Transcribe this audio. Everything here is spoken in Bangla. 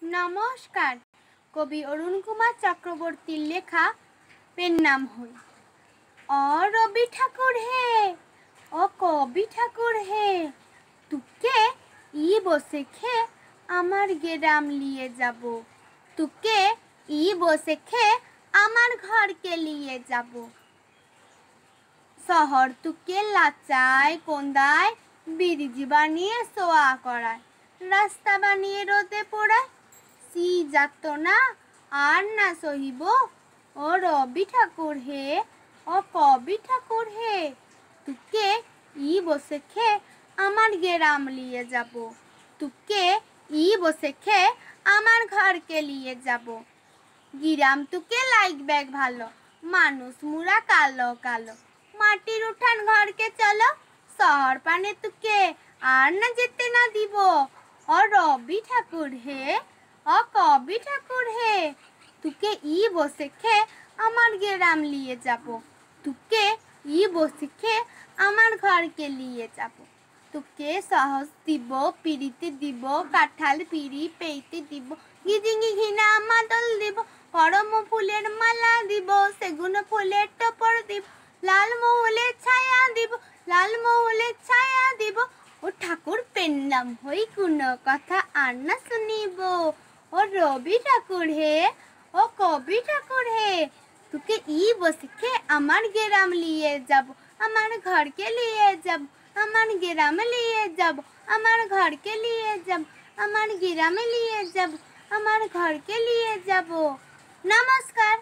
নমস্কার। কবি অরুণ কুমার চক্রবর্তীর লেখা পেন নাম হই। অ রবি ঠাকুর হে, ও কবি ঠাকুর হে, তুকে ই বসে খে আমার গেরাম লিয়ে যাব, তুকে ই বসে খে আমার ঘরকে লিয়ে যাব। শহর তুকে লাচায় কোন্দায়, ব্রিজ বানিয়ে শোয়া করায়, রাস্তা বানিয়ে রোদে পোড়ায়, সি যাত না আর না সহিব, ও রবি ঠাকুর হে, ও কবি ঠাকুর হে, তুকে ই বসে খে আমার গেরাম লিয়ে যাব, তুকে ই বসে খে আমার ঘরকে লিয়ে যাব। গিরাম তুকে লাগবে ভালো, মানুষ মুরা কালো কালো, মাটির উঠান ঘরকে চলো, শহর পানে তুকে আর না যেতে না দিব। ও রবি ঠাকুর হে, ও কবি ঠাকুর হে, তুকে ই বসে খে আমার গেরাম লিয়ে যাব, তুকে ই বসে খে আমার ঘরকে লিয়ে যাব। তুকে সহজ দিব, পিড়িতে দিব, কাঁঠাল পিড়ি পেইতে দিব, গিজিঙি ঘিনা মাদল দিব, করম ফুলের মালা দিব, সেগুন ফুলের টপর দিব, লাল মহুলের ছায়া দিব, লাল মহুলের ছায়া দিব। ও ঠাকুর পেন নাম হই, কোনো কথা আর না শুনিব। ও রবি ঠাকুর হে, ও কবি ঠাকুর হে, তুকে ই বসে খে আমার গেরাম লিয়ে যাব, আমার ঘরকে লিয়ে যাব, আমার গেরামে লিয়ে যাব, আমার ঘরকে লিয়ে যাব, আমার গেরামে লিয়ে যাব, আমার ঘরকে লিয়ে যাব। নমস্কার।